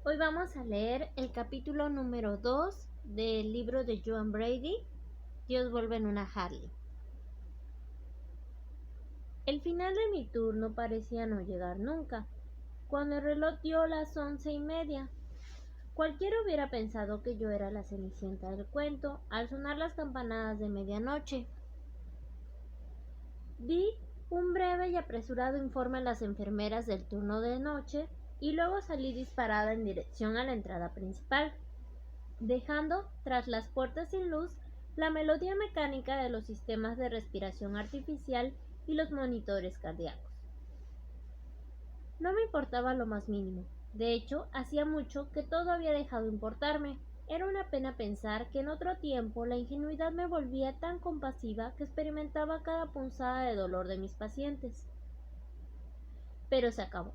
Hoy vamos a leer el capítulo número 2 del libro de Joan Brady, Dios vuelve en una Harley. El final de mi turno parecía no llegar nunca, cuando el reloj dio las 11:30. Cualquiera hubiera pensado que yo era la cenicienta del cuento al sonar las campanadas de medianoche. Di un breve y apresurado informe a las enfermeras del turno de noche y luego salí disparada en dirección a la entrada principal, dejando tras las puertas sin luz la melodía mecánica de los sistemas de respiración artificial y los monitores cardíacos. No me importaba lo más mínimo. De hecho, hacía mucho que todo había dejado importarme. Era una pena pensar que en otro tiempo la ingenuidad me volvía tan compasiva que experimentaba cada punzada de dolor de mis pacientes. Pero se acabó.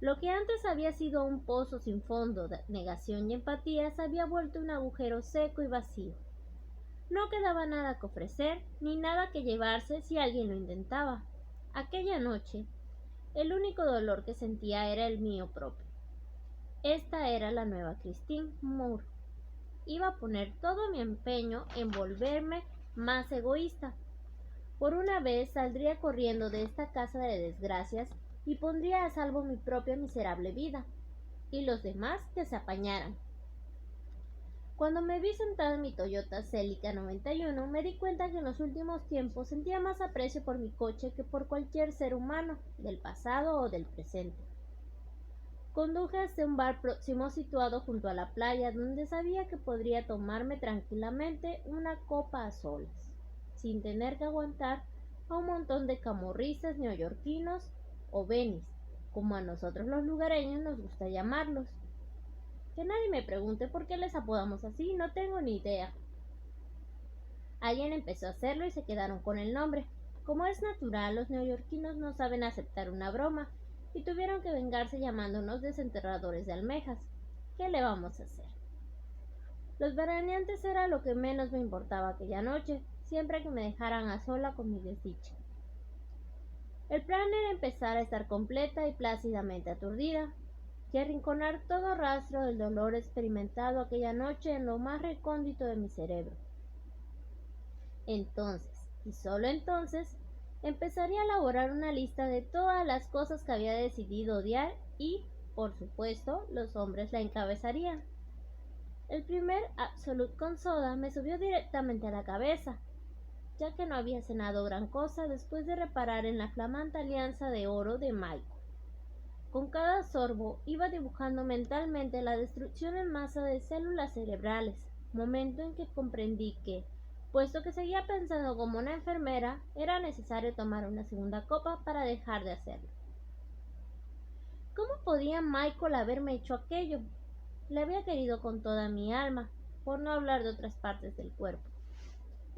Lo que antes había sido un pozo sin fondo de negación y empatía se había vuelto un agujero seco y vacío. No quedaba nada que ofrecer, ni nada que llevarse si alguien lo intentaba. Aquella noche, el único dolor que sentía era el mío propio. Esta era la nueva Christine Moore. Iba a poner todo mi empeño en volverme más egoísta. Por una vez saldría corriendo de esta casa de desgracias y pondría a salvo mi propia miserable vida, y los demás que se apañaran. Cuando me vi sentada en mi Toyota Celica 91, me di cuenta que en los últimos tiempos sentía más aprecio por mi coche que por cualquier ser humano, del pasado o del presente. Conduje hasta un bar próximo situado junto a la playa, donde sabía que podría tomarme tranquilamente una copa a solas, sin tener que aguantar a un montón de camorristas neoyorquinos o benis, como a nosotros los lugareños nos gusta llamarlos. Que nadie me pregunte por qué les apodamos así, no tengo ni idea. Alguien empezó a hacerlo y se quedaron con el nombre. Como es natural, los neoyorquinos no saben aceptar una broma y tuvieron que vengarse llamándonos desenterradores de almejas. ¿Qué le vamos a hacer? Los veraneantes era lo que menos me importaba aquella noche, siempre que me dejaran a sola con mi desdicha. El plan era empezar a estar completa y plácidamente aturdida, y arrinconar todo rastro del dolor experimentado aquella noche en lo más recóndito de mi cerebro. Entonces, y solo entonces, empezaría a elaborar una lista de todas las cosas que había decidido odiar y, por supuesto, los hombres la encabezarían. El primer Absolut con soda me subió directamente a la cabeza, ya que no había cenado gran cosa después de reparar en la flamante alianza de oro de Michael. Con cada sorbo iba dibujando mentalmente la destrucción en masa de células cerebrales, momento en que comprendí que, puesto que seguía pensando como una enfermera, era necesario tomar una segunda copa para dejar de hacerlo. ¿Cómo podía Michael haberme hecho aquello? Le había querido con toda mi alma, por no hablar de otras partes del cuerpo.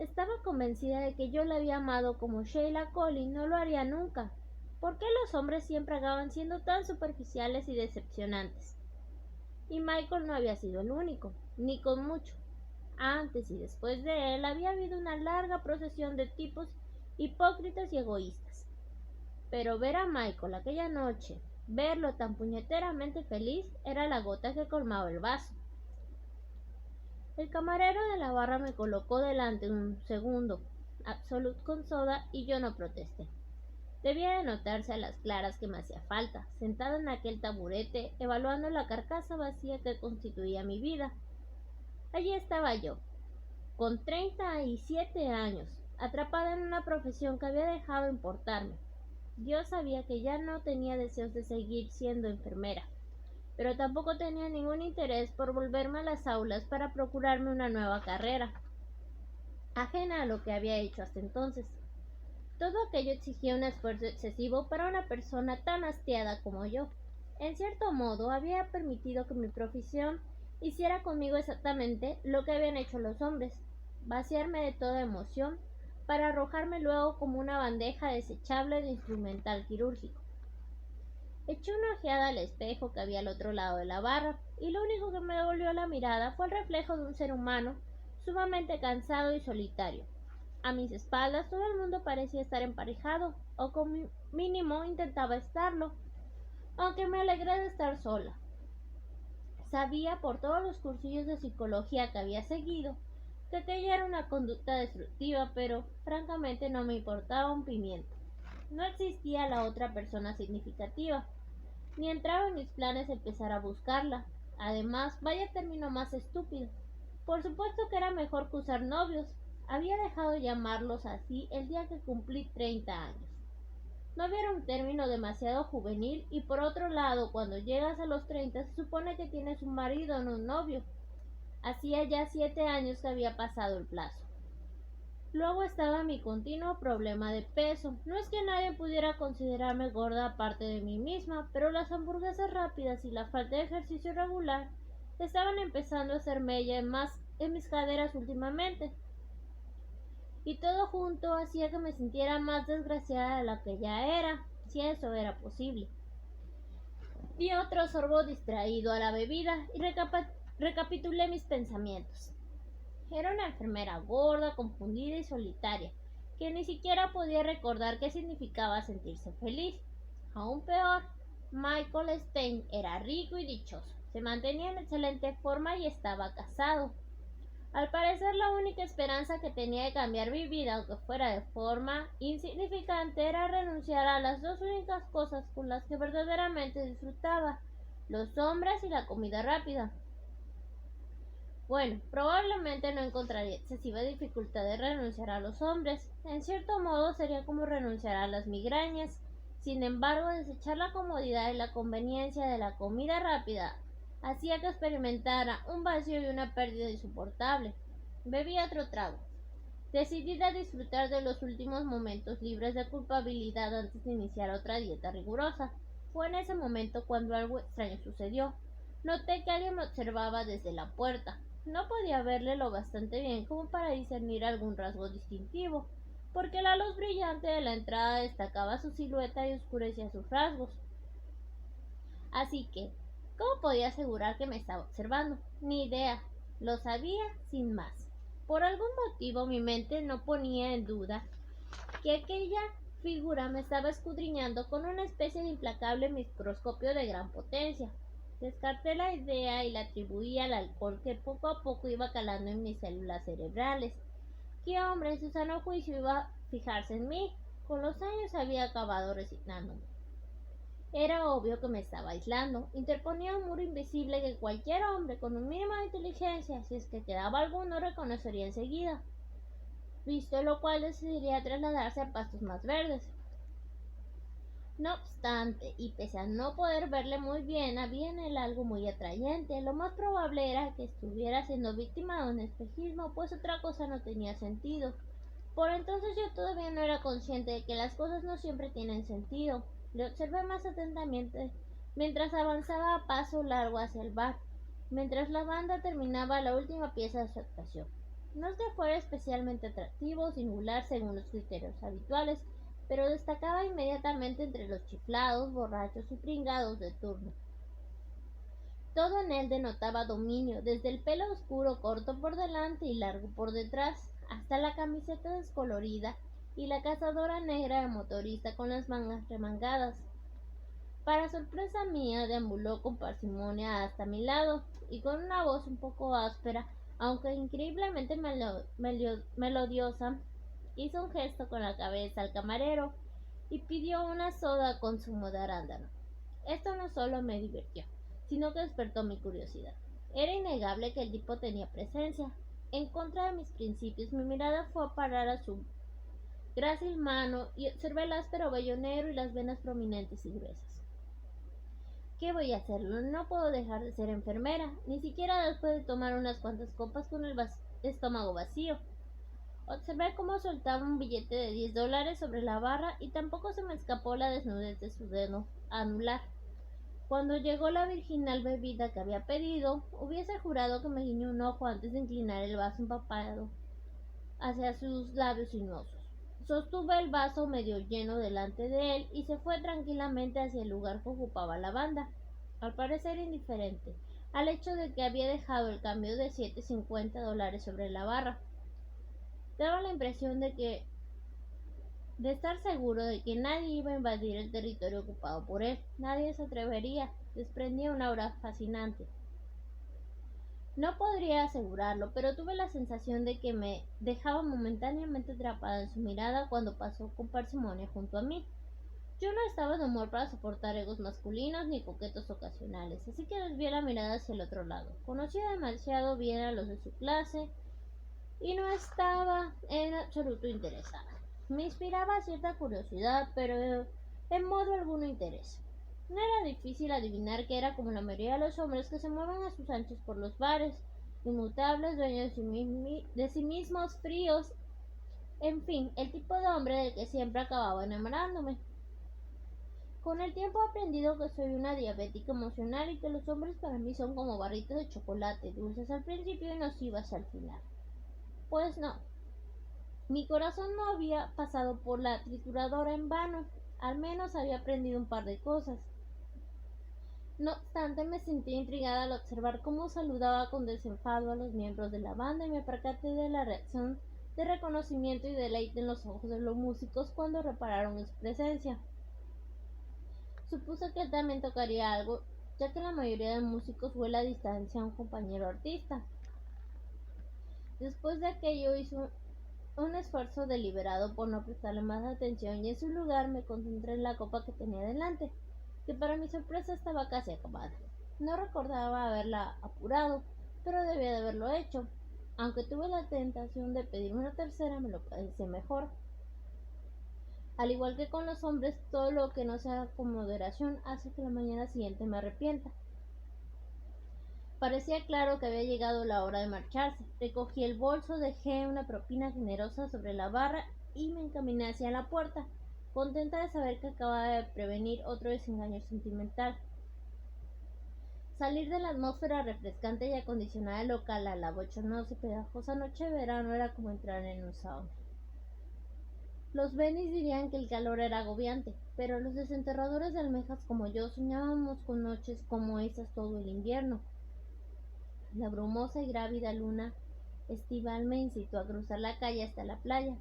Estaba convencida de que yo la había amado como Sheila Collins no lo haría nunca. ¿Por qué los hombres siempre acaban siendo tan superficiales y decepcionantes? Y Michael no había sido el único, ni con mucho. Antes y después de él había habido una larga procesión de tipos hipócritas y egoístas. Pero ver a Michael aquella noche, verlo tan puñeteramente feliz, era la gota que colmaba el vaso. El camarero de la barra me colocó delante un segundo Absolut con soda y yo no protesté. Debía de notarse a las claras que me hacía falta, sentada en aquel taburete, evaluando la carcasa vacía que constituía mi vida. Allí estaba yo, con 37 años, atrapada en una profesión que había dejado importarme. Yo sabía que ya no tenía deseos de seguir siendo enfermera, pero tampoco tenía ningún interés por volverme a las aulas para procurarme una nueva carrera, ajena a lo que había hecho hasta entonces. Todo aquello exigía un esfuerzo excesivo para una persona tan hastiada como yo. En cierto modo, había permitido que mi profesión hiciera conmigo exactamente lo que habían hecho los hombres, vaciarme de toda emoción para arrojarme luego como una bandeja desechable de instrumental quirúrgico. Eché una ojeada al espejo que había al otro lado de la barra, y lo único que me devolvió la mirada fue el reflejo de un ser humano sumamente cansado y solitario. A mis espaldas todo el mundo parecía estar emparejado, o como mínimo intentaba estarlo, aunque me alegré de estar sola. Sabía por todos los cursillos de psicología que había seguido que aquella era una conducta destructiva, pero francamente no me importaba un pimiento. No existía la otra persona significativa, ni entraba en mis planes empezar a buscarla. Además, vaya término más estúpido. Por supuesto que era mejor que usar novios. Había dejado de llamarlos así el día que cumplí 30 años. Novio era un término demasiado juvenil y por otro lado, cuando llegas a los 30 se supone que tienes un marido, no un novio. Hacía ya 7 años que había pasado el plazo. Luego estaba mi continuo problema de peso. No es que nadie pudiera considerarme gorda aparte de mí misma, pero las hamburguesas rápidas y la falta de ejercicio regular estaban empezando a hacer mella en mis caderas últimamente. Y todo junto hacía que me sintiera más desgraciada de la que ya era, si eso era posible. Di otro sorbo distraído a la bebida y recapitulé mis pensamientos. Era una enfermera gorda, confundida y solitaria, que ni siquiera podía recordar qué significaba sentirse feliz. Aún peor, Michael Stein era rico y dichoso, se mantenía en excelente forma y estaba casado. Al parecer la única esperanza que tenía de cambiar mi vida, aunque fuera de forma insignificante, era renunciar a las dos únicas cosas con las que verdaderamente disfrutaba, los hombres y la comida rápida. Bueno, probablemente no encontraría excesiva dificultad de renunciar a los hombres. En cierto modo sería como renunciar a las migrañas. Sin embargo, desechar la comodidad y la conveniencia de la comida rápida hacía que experimentara un vacío y una pérdida insoportable. Bebí otro trago, decidida a disfrutar de los últimos momentos libres de culpabilidad antes de iniciar otra dieta rigurosa. Fue en ese momento cuando algo extraño sucedió. Noté que alguien me observaba desde la puerta. No podía verle lo bastante bien como para discernir algún rasgo distintivo, porque la luz brillante de la entrada destacaba su silueta y oscurecía sus rasgos. Así que, ¿cómo podía asegurar que me estaba observando? Ni idea. Lo sabía sin más. Por algún motivo mi mente no ponía en duda que aquella figura me estaba escudriñando con una especie de implacable microscopio de gran potencia. Descarté la idea y la atribuí al alcohol que poco a poco iba calando en mis células cerebrales. ¿Qué hombre en su sano juicio iba a fijarse en mí? Con los años había acabado resignándome. Era obvio que me estaba aislando. Interponía un muro invisible que cualquier hombre con un mínimo de inteligencia, si es que quedaba alguno, reconocería enseguida. Visto lo cual decidiría trasladarse a pastos más verdes. No obstante, y pese a no poder verle muy bien, había en él algo muy atrayente. Lo más probable era que estuviera siendo víctima de un espejismo, pues otra cosa no tenía sentido. Por entonces yo todavía no era consciente de que las cosas no siempre tienen sentido. Le observé más atentamente mientras avanzaba a paso largo hacia el bar, mientras la banda terminaba la última pieza de su actuación. No es que fuera especialmente atractivo o singular según los criterios habituales, pero destacaba inmediatamente entre los chiflados, borrachos y pringados de turno. Todo en él denotaba dominio, desde el pelo oscuro corto por delante y largo por detrás, hasta la camiseta descolorida y la cazadora negra de motorista con las mangas remangadas. Para sorpresa mía, deambuló con parsimonia hasta mi lado, y con una voz un poco áspera, aunque increíblemente melodiosa, hizo un gesto con la cabeza al camarero y pidió una soda con zumo de arándano. Esto no solo me divirtió, sino que despertó mi curiosidad. Era innegable que el tipo tenía presencia. En contra de mis principios, mi mirada fue a parar a su grácil mano y observé el áspero vello negro y las venas prominentes y gruesas. ¿Qué voy a hacerlo? No puedo dejar de ser enfermera, ni siquiera después de tomar unas cuantas copas con el estómago vacío. Observé cómo soltaba un billete de $10 sobre la barra y tampoco se me escapó la desnudez de su dedo anular. Cuando llegó la virginal bebida que había pedido, hubiese jurado que me guiñó un ojo antes de inclinar el vaso empapado hacia sus labios sinuosos. Sostuve el vaso medio lleno delante de él y se fue tranquilamente hacia el lugar que ocupaba la banda, al parecer indiferente al hecho de que había dejado el cambio de $7.50 sobre la barra. Daba la impresión de estar seguro de que nadie iba a invadir el territorio ocupado por él. Nadie se atrevería. Desprendía una aura fascinante. No podría asegurarlo, pero tuve la sensación de que me dejaba momentáneamente atrapada en su mirada cuando pasó con parsimonia junto a mí. Yo no estaba de humor para soportar egos masculinos ni coquetos ocasionales, así que desvié la mirada hacia el otro lado. Conocía demasiado bien a los de su clase y no estaba en absoluto interesada. Me inspiraba cierta curiosidad, pero en modo alguno interés. No era difícil adivinar que era como la mayoría de los hombres que se mueven a sus anchas por los bares, inmutables, dueños de sí mismos, fríos, en fin, el tipo de hombre del que siempre acababa enamorándome. Con el tiempo he aprendido que soy una diabética emocional y que los hombres para mí son como barritas de chocolate, dulces al principio y nocivas al final. Pues no, mi corazón no había pasado por la trituradora en vano, al menos había aprendido un par de cosas. No obstante, me sentí intrigada al observar cómo saludaba con desenfado a los miembros de la banda y me percaté de la reacción de reconocimiento y deleite en los ojos de los músicos cuando repararon en su presencia. Supuse que él también tocaría algo, ya que la mayoría de músicos vuela a distancia a un compañero artista. Después de aquello hizo un esfuerzo deliberado por no prestarle más atención y en su lugar me concentré en la copa que tenía delante, que para mi sorpresa estaba casi acabada. No recordaba haberla apurado, pero debía de haberlo hecho. Aunque tuve la tentación de pedir una tercera, me lo parecía mejor. Al igual que con los hombres, todo lo que no sea con moderación hace que la mañana siguiente me arrepienta. Parecía claro que había llegado la hora de marcharse. Recogí el bolso, dejé una propina generosa sobre la barra y me encaminé hacia la puerta, contenta de saber que acababa de prevenir otro desengaño sentimental. Salir de la atmósfera refrescante y acondicionada local a la bochornosa y pegajosa noche de verano era como entrar en un sauna. Los Bennis dirían que el calor era agobiante, pero los desenterradores de almejas como yo soñábamos con noches como esas todo el invierno. La brumosa y grávida luna estival me incitó a cruzar la calle hasta la playa.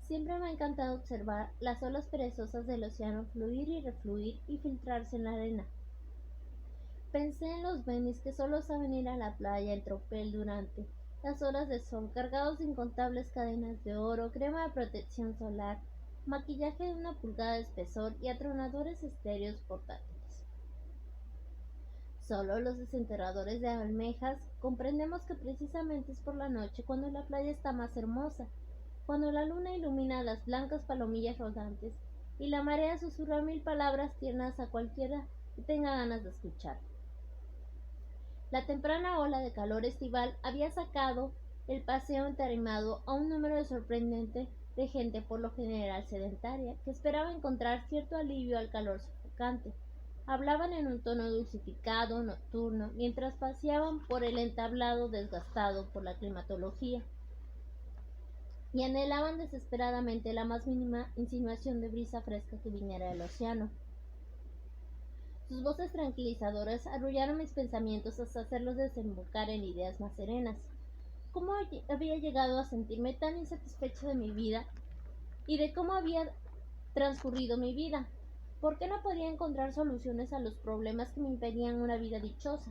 Siempre me ha encantado observar las olas perezosas del océano fluir y refluir y filtrarse en la arena. Pensé en los Bennis que solo saben ir a la playa en tropel durante las horas de sol, cargados de incontables cadenas de oro, crema de protección solar, maquillaje de 1 pulgada de espesor y atronadores estéreos portátiles. Solo los desenterradores de almejas comprendemos que precisamente es por la noche cuando la playa está más hermosa, cuando la luna ilumina las blancas palomillas rodantes y la marea susurra 1000 palabras tiernas a cualquiera que tenga ganas de escuchar. La temprana ola de calor estival había sacado el paseo entarimado a un número sorprendente de gente por lo general sedentaria, que esperaba encontrar cierto alivio al calor sofocante. Hablaban en un tono dulcificado, nocturno, mientras paseaban por el entablado desgastado por la climatología, y anhelaban desesperadamente la más mínima insinuación de brisa fresca que viniera del océano. Sus voces tranquilizadoras arrullaron mis pensamientos hasta hacerlos desembocar en ideas más serenas. ¿Cómo había llegado a sentirme tan insatisfecha de mi vida y de cómo había transcurrido mi vida? ¿Por qué no podía encontrar soluciones a los problemas que me impedían una vida dichosa?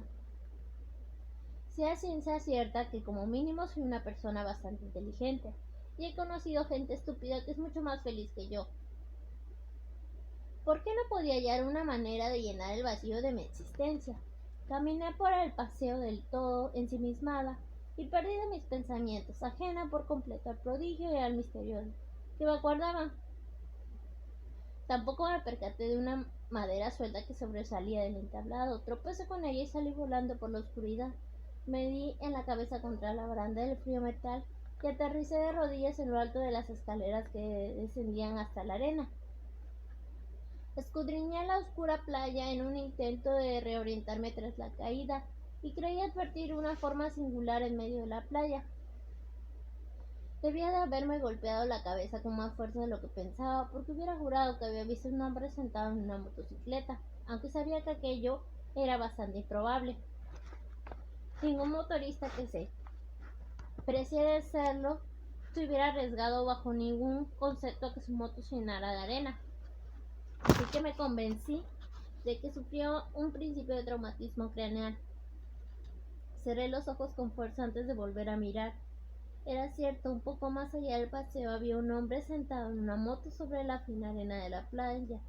Sea ciencia cierta que como mínimo soy una persona bastante inteligente y he conocido gente estúpida que es mucho más feliz que yo. ¿Por qué no podía hallar una manera de llenar el vacío de mi existencia? Caminé por el paseo del todo ensimismada y perdí de mis pensamientos, ajena por completo al prodigio y al misterio que me aguardaban. Tampoco me percaté de una madera suelta que sobresalía del entablado. Tropecé con ella y salí volando por la oscuridad. Me di en la cabeza contra la baranda del frío metal y aterricé de rodillas en lo alto de las escaleras que descendían hasta la arena. Escudriñé la oscura playa en un intento de reorientarme tras la caída y creí advertir una forma singular en medio de la playa. Debía de haberme golpeado la cabeza con más fuerza de lo que pensaba, porque hubiera jurado que había visto un hombre sentado en una motocicleta, aunque sabía que aquello era bastante improbable. Ningún motorista que se preciara serlo se hubiera arriesgado bajo ningún concepto a que su moto se llenara de arena. Así que me convencí de que sufrió un principio de traumatismo craneal. Cerré los ojos con fuerza antes de volver a mirar. Era cierto, un poco más allá del paseo había un hombre sentado en una moto sobre la fina arena de la playa.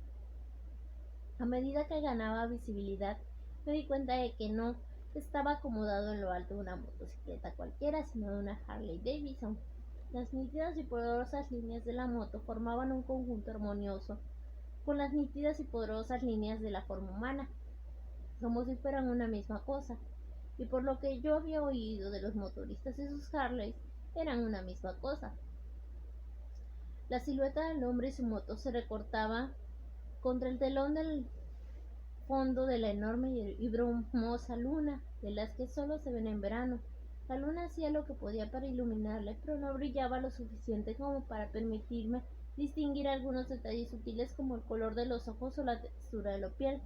A medida que ganaba visibilidad, me di cuenta de que no estaba acomodado en lo alto de una motocicleta cualquiera, sino de una Harley Davidson. Las nítidas y poderosas líneas de la moto formaban un conjunto armonioso con las nítidas y poderosas líneas de la forma humana, como si fueran una misma cosa, y por lo que yo había oído de los motoristas y sus Harleys, eran una misma cosa. La silueta del hombre y su moto se recortaba contra el telón del fondo de la enorme y brumosa luna, de las que solo se ven en verano. La luna hacía lo que podía para iluminarle, pero no brillaba lo suficiente como para permitirme distinguir algunos detalles sutiles como el color de los ojos o la textura de la piel.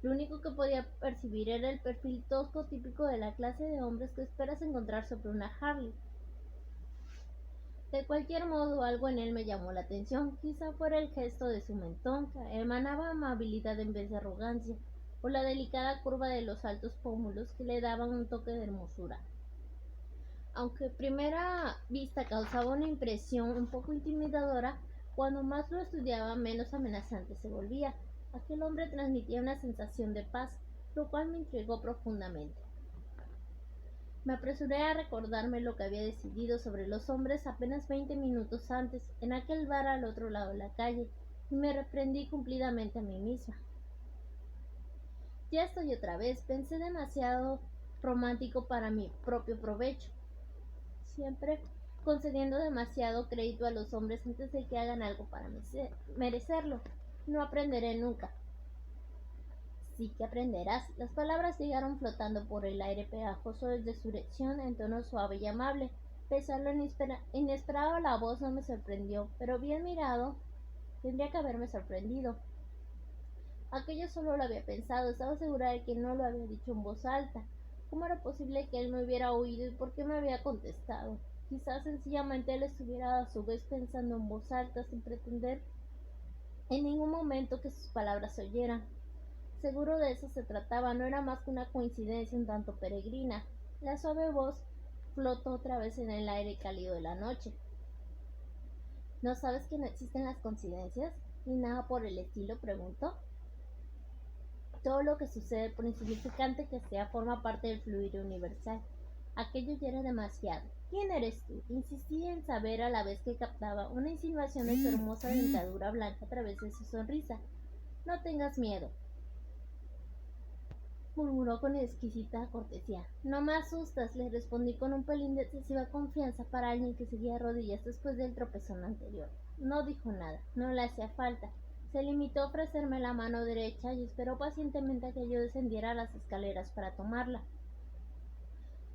Lo único que podía percibir era el perfil tosco típico de la clase de hombres que esperas encontrar sobre una Harley. De cualquier modo, algo en él me llamó la atención. Quizá fuera el gesto de su mentón, que emanaba amabilidad en vez de arrogancia, o la delicada curva de los altos pómulos que le daban un toque de hermosura. Aunque a primera vista causaba una impresión un poco intimidadora, cuando más lo estudiaba menos amenazante se volvía. Aquel hombre transmitía una sensación de paz, lo cual me intrigó profundamente. Me apresuré a recordarme lo que había decidido sobre los hombres apenas 20 minutos antes, en aquel bar al otro lado de la calle, y me reprendí cumplidamente a mí misma. Ya estoy otra vez, pensé demasiado romántico para mi propio provecho, siempre concediendo demasiado crédito a los hombres antes de que hagan algo para merecerlo. No aprenderé nunca. Sí que aprenderás. Las palabras llegaron flotando por el aire pegajoso desde su dirección en tono suave y amable. Pese a lo inesperado, la voz no me sorprendió, pero bien mirado, tendría que haberme sorprendido. Aquello solo lo había pensado, estaba segura de que no lo había dicho en voz alta. ¿Cómo era posible que él me hubiera oído y por qué me había contestado? Quizás sencillamente él estuviera a su vez pensando en voz alta sin pretender en ningún momento que sus palabras se oyeran. Seguro de eso se trataba, no era más que una coincidencia un tanto peregrina. La suave voz flotó otra vez en el aire cálido de la noche. ¿No sabes que no existen las coincidencias? Ni nada por el estilo, preguntó. Todo lo que sucede, por insignificante que sea, forma parte del fluido universal. Aquello ya era demasiado. ¿Quién eres tú? Insistí en saber a la vez que captaba una insinuación de su hermosa dentadura blanca a través de su sonrisa. No tengas miedo, murmuró con exquisita cortesía. No me asustas, le respondí con un pelín de excesiva confianza para alguien que seguía a rodillas después del tropezón anterior. No dijo nada, no le hacía falta. Se limitó a ofrecerme la mano derecha y esperó pacientemente a que yo descendiera las escaleras para tomarla.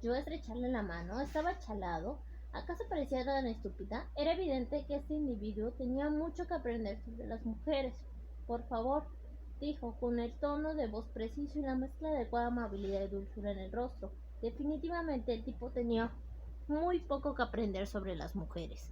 Yo estrecharle la mano, estaba chalado. ¿Acaso parecía tan estúpida? Era evidente que este individuo tenía mucho que aprender sobre las mujeres. Por favor, dijo, con el tono de voz preciso y la mezcla adecuada de amabilidad y dulzura en el rostro. Definitivamente el tipo tenía muy poco que aprender sobre las mujeres.